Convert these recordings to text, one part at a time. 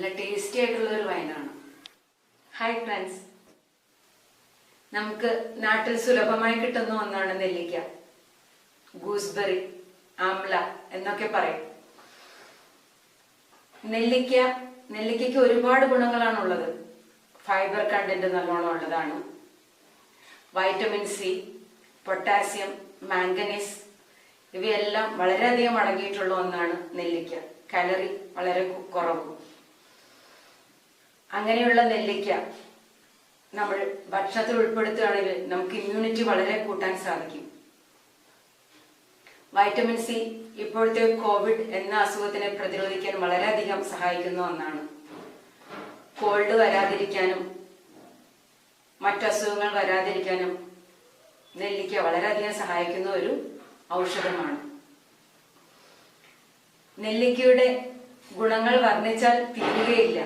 നല്ല ടേസ്റ്റി ആയിട്ടുള്ള ഒരു വൈനാണ്. ഹായ് ഫ്രണ്ട്സ്, നമുക്ക് നാട്ടിൽ സുലഭമായി കിട്ടുന്ന ഒന്നാണ് നെല്ലിക്ക. ഗൂസ്ബെറി, ആംല എന്നൊക്കെ പറയും. നെല്ലിക്കയ്ക്ക് ഒരുപാട് ഗുണങ്ങളാണുള്ളത്. ഫൈബർ കണ്ടന്റ് നല്ലോണം ഉള്ളതാണ്. വൈറ്റമിൻ സി, പൊട്ടാസ്യം, മാംഗനീസ് ഇവയെല്ലാം വളരെയധികം അടങ്ങിയിട്ടുള്ള ഒന്നാണ് നെല്ലിക്ക. കാലറി വളരെ കുറവും. അങ്ങനെയുള്ള നെല്ലിക്ക നമ്മൾ ഭക്ഷണത്തിൽ ഉൾപ്പെടുത്തുകയാണെങ്കിൽ നമുക്ക് ഇമ്മ്യൂണിറ്റി വളരെ കൂട്ടാൻ സാധിക്കും. വൈറ്റമിൻ സി ഇപ്പോഴത്തെ കോവിഡ് എന്ന അസുഖത്തിനെ പ്രതിരോധിക്കാൻ വളരെയധികം സഹായിക്കുന്ന ഒന്നാണ്. കോൾഡ് വരാതിരിക്കാനും മറ്റസുഖങ്ങൾ വരാതിരിക്കാനും നെല്ലിക്ക വളരെയധികം സഹായിക്കുന്ന ഒരു ഔഷധമാണ്. നെല്ലിക്കയുടെ ഗുണങ്ങൾ വർണ്ണിച്ചാൽ തീരുകയില്ല.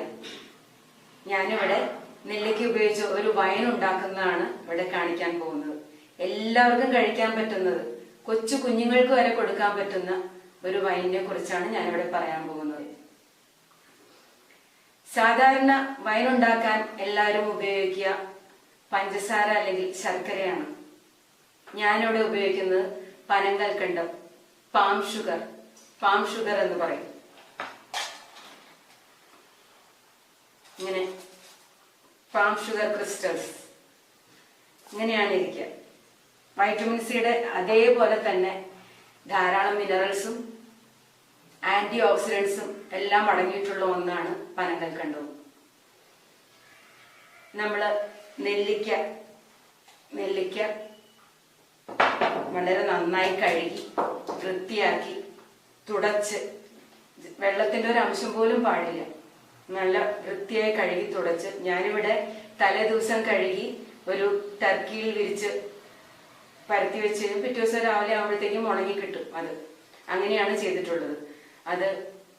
ഞാനിവിടെ നെല്ലിക്ക ഉപയോഗിച്ച് ഒരു വൈൻ ഉണ്ടാക്കുന്നതാണ് ഇവിടെ കാണിക്കാൻ പോകുന്നത്. എല്ലാവർക്കും കഴിക്കാൻ പറ്റുന്നത്, കൊച്ചു കുഞ്ഞുങ്ങൾക്ക് വരെ കൊടുക്കാൻ പറ്റുന്ന ഒരു വൈനിനെ കുറിച്ചാണ് ഞാനിവിടെ പറയാൻ പോകുന്നത്. സാധാരണ വൈൻ ഉണ്ടാക്കാൻ എല്ലാവരും ഉപയോഗിക്കുക പഞ്ചസാര അല്ലെങ്കിൽ ശർക്കരയാണ്. ഞാനിവിടെ ഉപയോഗിക്കുന്നത് പനങ്കൽക്കണ്ടം, പാം ഷുഗർ എന്ന് പറയും. ഇങ്ങനെ പാം ഷുഗർ ക്രിസ്റ്റൽസ് ഇങ്ങനെയാണ് ഇരിക്കുക. വൈറ്റമിൻ സിയുടെ അതേപോലെ തന്നെ ധാരാളം മിനറൽസും ആന്റി ഓക്സിഡൻസും എല്ലാം അടങ്ങിയിട്ടുള്ള ഒന്നാണ് പനങ്കൽക്കണ്ടവും. നമ്മള് നെല്ലിക്ക വളരെ നന്നായി കഴുകി വൃത്തിയാക്കി തുടച്ച്, വെള്ളത്തിന്റെ ഒരു അംശം പോലും പാടില്ല, നല്ല വൃത്തിയായി കഴുകി തുടച്ച്, ഞാനിവിടെ തലേ ദിവസം കഴുകി ഒരു ടർക്കിയിൽ വിരിച്ച് പരത്തി വെച്ച് പിറ്റേ ദിവസം രാവിലെ ആകുമ്പോഴത്തേക്കും ഉണങ്ങി കിട്ടും. അത് അങ്ങനെയാണ് ചെയ്തിട്ടുള്ളത്. അത്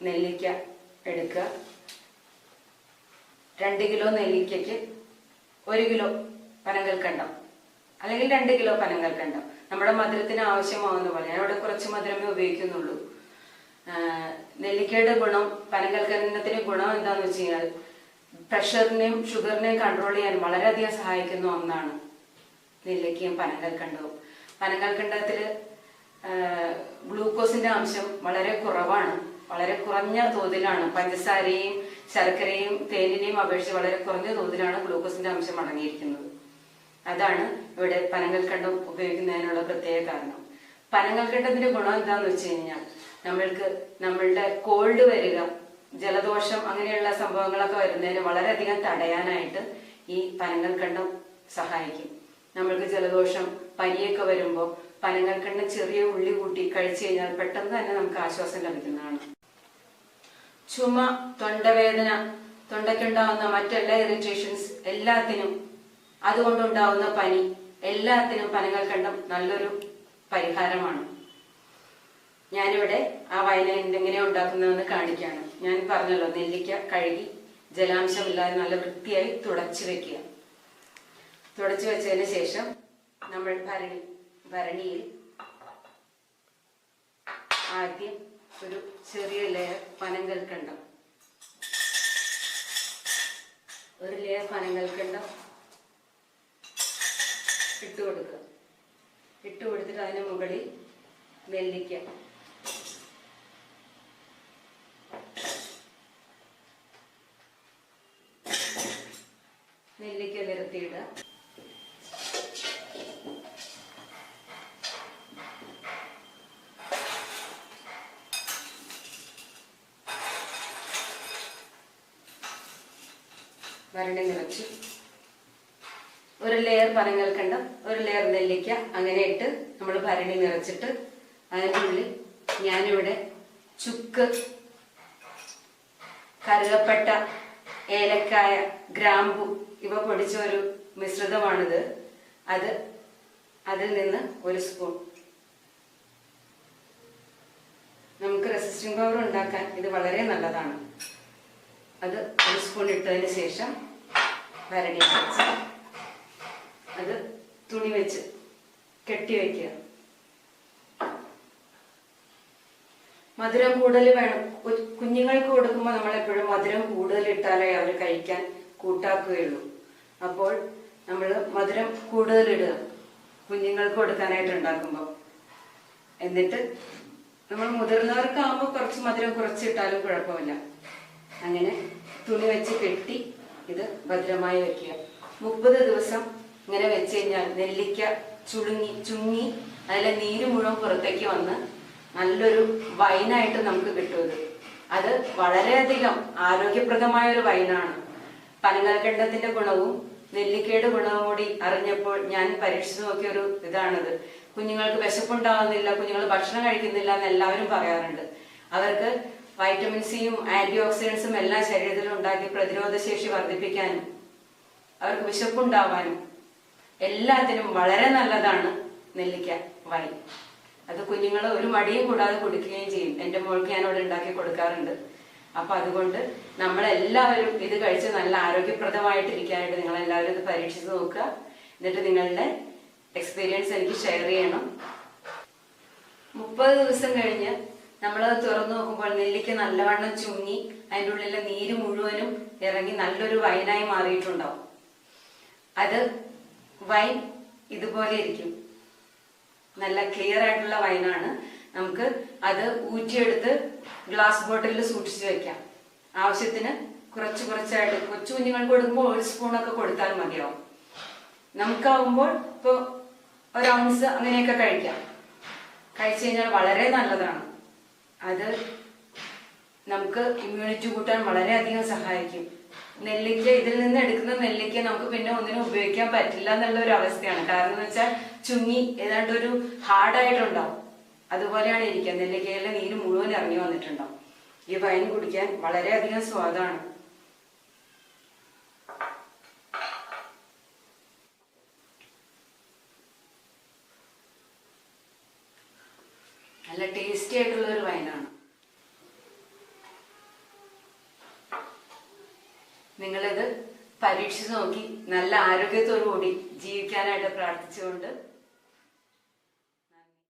നെല്ലിക്ക എടുക്കുക. 2 കിലോ നെല്ലിക്കയ്ക്ക് 1 കിലോ പനങ്കൽക്കണ്ടം അല്ലെങ്കിൽ 2 കിലോ പനങ്കൽക്കണ്ടം നമ്മുടെ മധുരത്തിന് ആവശ്യമാവുന്ന പോലെ. ഞാനിവിടെ കുറച്ച് മധുരമേ ഉപയോഗിക്കുന്നുള്ളൂ. നെല്ലിക്കയുടെ ഗുണം, പനങ്കൽക്കണ്ടത്തിന്റെ ഗുണം എന്താന്ന് വെച്ച് കഴിഞ്ഞാൽ പ്രഷറിനെയും ഷുഗറിനെയും കൺട്രോൾ ചെയ്യാൻ വളരെയധികം സഹായിക്കുന്ന ഒന്നാണ് നെല്ലിക്കയും പനങ്കൽക്കണ്ടവും. പനങ്കൽക്കണ്ടത്തില് ഗ്ലൂക്കോസിന്റെ അംശം വളരെ കുറവാണ്, വളരെ കുറഞ്ഞ തോതിലാണ്. പഞ്ചസാരയും ശർക്കരയും തേനിനെയും അപേക്ഷിച്ച് വളരെ കുറഞ്ഞ തോതിലാണ് ഗ്ലൂക്കോസിന്റെ അംശം അടങ്ങിയിരിക്കുന്നത്. അതാണ് ഇവിടെ പനങ്കൽക്കണ്ടം ഉപയോഗിക്കുന്നതിനുള്ള പ്രത്യേക കാരണം. പനങ്കൽക്കണ്ടത്തിന്റെ ഗുണം എന്താന്ന് വെച്ച് കഴിഞ്ഞാൽ നമ്മളുടെ കോൾഡ് വരിക, ജലദോഷം അങ്ങനെയുള്ള സംഭവങ്ങളൊക്കെ വരുന്നതിന് വളരെയധികം തടയാനായിട്ട് ഈ പനങ്കൽക്കണ്ടം സഹായിക്കും. നമ്മൾക്ക് ജലദോഷം, പനിയൊക്കെ വരുമ്പോൾ പനങ്കൽക്കണ്ടം ചെറിയ ഉള്ളി കൂട്ടി കഴിച്ചു കഴിഞ്ഞാൽ പെട്ടെന്ന് തന്നെ നമുക്ക് ആശ്വാസം ലഭിക്കുന്നതാണ്. ചുമ, തൊണ്ടവേദന, തൊണ്ടയ്ക്കുണ്ടാവുന്ന മറ്റെല്ലാ ഇറിറ്റേഷൻസ് എല്ലാത്തിനും, അതുകൊണ്ടുണ്ടാവുന്ന പനി എല്ലാത്തിനും പനങ്കൽക്കണ്ടം നല്ലൊരു പരിഹാരമാണ്. ഞാനിവിടെ ആ വൈൻ എങ്ങനെ ഉണ്ടാക്കുന്നതെന്ന് കാണിക്കുകയാണ്. ഞാൻ പറഞ്ഞല്ലോ, നെല്ലിക്ക കഴുകി ജലാംശമില്ലാതെ നല്ല വൃത്തിയായി തുടച്ചു വെക്കുക. തുടച്ചു വെച്ചതിന് ശേഷം നമ്മൾ ഭരണിയിൽ ആദ്യം ഒരു ചെറിയ ലെയർ പനങ്കൽക്കണ്ടം, ഒരു ലെയർ പനങ്കൽക്കണ്ടം ഇട്ട് കൊടുക്കുക. ഇട്ട് കൊടുത്തിട്ട് അതിന് മുകളിൽ നെല്ലിക്ക, നിരത്തിയിടുക. ഭരണി നിറച്ചു ഒരു ലെയർ പനങ്കൽക്കണ്ടം, ഒരു ലെയർ നെല്ലിക്ക, അങ്ങനെ ഇട്ട് നമ്മൾ ഭരണി നിറച്ചിട്ട് അതിൻ്റെ ഉള്ളിൽ ഞാനിവിടെ ചുക്ക്, കറുകപ്പട്ട, ഏലക്കായ, ഗ്രാമ്പു ഇവ പൊടിച്ച ഒരു മിശ്രിതമാണിത്. അതിൽ നിന്ന് 1 സ്പൂൺ. നമുക്ക് റെസിസ്റ്റിംഗ് പവർ ഉണ്ടാക്കാൻ ഇത് വളരെ നല്ലതാണ്. അത് 1 സ്പൂൺ ഇട്ടതിന് ശേഷം ഭരണി വെച്ച് അത് തുണി വെച്ച് കെട്ടിവെക്കുക. മധുരം കൂടുതൽ വേണം. കുഞ്ഞുങ്ങൾക്ക് കൊടുക്കുമ്പോൾ നമ്മൾ എപ്പോഴും മധുരം കൂടുതൽ ഇട്ടാലേ അവർ കഴിക്കാൻ കൂട്ടാക്കുകയുള്ളൂ. അപ്പോൾ നമ്മൾ മധുരം കൂടുതൽ ഇടുക കുഞ്ഞുങ്ങൾക്ക് കൊടുക്കാനായിട്ട് ഉണ്ടാക്കുമ്പോൾ. എന്നിട്ട് നമ്മൾ മുതിർന്നവർക്കാകുമ്പോൾ കുറച്ച് മധുരം കുറച്ചിട്ടാലും കുഴപ്പമില്ല. അങ്ങനെ തുണി വെച്ച് കെട്ടി ഇത് ഭദ്രമായി വെക്കുക. 30 ദിവസം ഇങ്ങനെ വെച്ച് കഴിഞ്ഞാൽ നെല്ലിക്ക ചുങ്ങി അതിലെ നീര് മുഴുവൻ പുറത്തേക്ക് വന്ന് നല്ലൊരു വൈനായിട്ട് നമുക്ക് കിട്ടും. അത് വളരെയധികം ആരോഗ്യപ്രദമായ ഒരു വൈനാണ്. പനങ്ങൽക്കണ്ടത്തിന്റെ ഗുണവും നെല്ലിക്കയുടെ ഗുണവും കൂടി അറിഞ്ഞപ്പോൾ ഞാൻ പരീക്ഷിച്ചു നോക്കിയ ഒരു ഇതാണിത്. കുഞ്ഞുങ്ങൾക്ക് വിശപ്പുണ്ടാകുന്നില്ല, കുഞ്ഞുങ്ങൾ ഭക്ഷണം കഴിക്കുന്നില്ല എന്ന് എല്ലാവരും പറയാറുണ്ട്. അവർക്ക് വൈറ്റമിൻ സിയും ആന്റി ഓക്സിഡൻസും എല്ലാം ശരീരത്തിൽ ഉണ്ടാക്കി പ്രതിരോധ ശേഷി വർദ്ധിപ്പിക്കാനും അവർക്ക് വിശപ്പുണ്ടാവാനും എല്ലാത്തിനും വളരെ നല്ലതാണ് നെല്ലിക്ക വൈൻ. അത് കുഞ്ഞുങ്ങൾ ഒരു മടിയും കൂടാതെ കുടിക്കുകയും ചെയ്യും. എന്റെ മോൾക്ക് ഞാൻ ഇവിടെ ഉണ്ടാക്കി കൊടുക്കാറുണ്ട്. അപ്പൊ അതുകൊണ്ട് നമ്മളെല്ലാവരും ഇത് കഴിച്ച് നല്ല ആരോഗ്യപ്രദമായിട്ടിരിക്കാനായിട്ട് നിങ്ങൾ എല്ലാവരും ഇത് പരീക്ഷിച്ച് നോക്കുക. എന്നിട്ട് നിങ്ങളുടെ എക്സ്പീരിയൻസ് എനിക്ക് ഷെയർ ചെയ്യണം. 30 ദിവസം കഴിഞ്ഞ് നമ്മളത് തുറന്നു നോക്കുമ്പോൾ നെല്ലിക്ക നല്ലവണ്ണം ചുങ്ങി അതിൻ്റെ ഉള്ളിലെ നീര് മുഴുവനും ഇറങ്ങി നല്ലൊരു വൈനായി മാറിയിട്ടുണ്ടാവും. അത് വൈൻ ഇതുപോലെ ഇരിക്കും. നല്ല ക്ലിയർ ആയിട്ടുള്ള വൈനാണ്. നമുക്ക് അത് ഊറ്റിയെടുത്ത് ഗ്ലാസ് ബോട്ടിലിൽ സൂക്ഷിച്ചു വെക്കാം. ആവശ്യത്തിന് കുറച്ചായിട്ട് കൊച്ചു കുഞ്ഞുങ്ങൾക്ക് കൊടുക്കുമ്പോൾ 1 സ്പൂണൊക്കെ കൊടുത്താൽ മതിയാവും. നമുക്കാവുമ്പോൾ ഇപ്പൊ 1 ഔൺസ് അങ്ങനെയൊക്കെ കഴിക്കാം. കഴിച്ചു കഴിഞ്ഞാൽ വളരെ നല്ലതാണ്. അത് നമുക്ക് ഇമ്മ്യൂണിറ്റി കൂട്ടാൻ വളരെയധികം സഹായിക്കും. നെല്ലിക്ക, ഇതിൽ നിന്ന് എടുക്കുന്ന നെല്ലിക്ക നമുക്ക് പിന്നെ ഒന്നിനും ഉപയോഗിക്കാൻ പറ്റില്ല എന്നുള്ള ഒരു അവസ്ഥയാണ്. കാരണം എന്ന് വെച്ചാൽ ചുങ്ങി ഏതാണ്ട് ഒരു ഹാർഡായിട്ടുണ്ടാവും. അതുപോലെയാണ് ഇരിക്കുക. നെല്ലിക്കയിലെ നീര് മുഴുവൻ ഇറങ്ങി വന്നിട്ടുണ്ടാവും. ഈ വൈൻ കുടിക്കാൻ വളരെയധികം സ്വാദാണ്. നല്ല ടേസ്റ്റി ആയിട്ടുള്ള ഒരു വൈനാണ്. നിങ്ങളിത് പരീക്ഷിച്ച് നോക്കി നല്ല ആരോഗ്യത്തോടു കൂടി ജീവിക്കാനായിട്ട് പ്രാർത്ഥിച്ചുകൊണ്ട്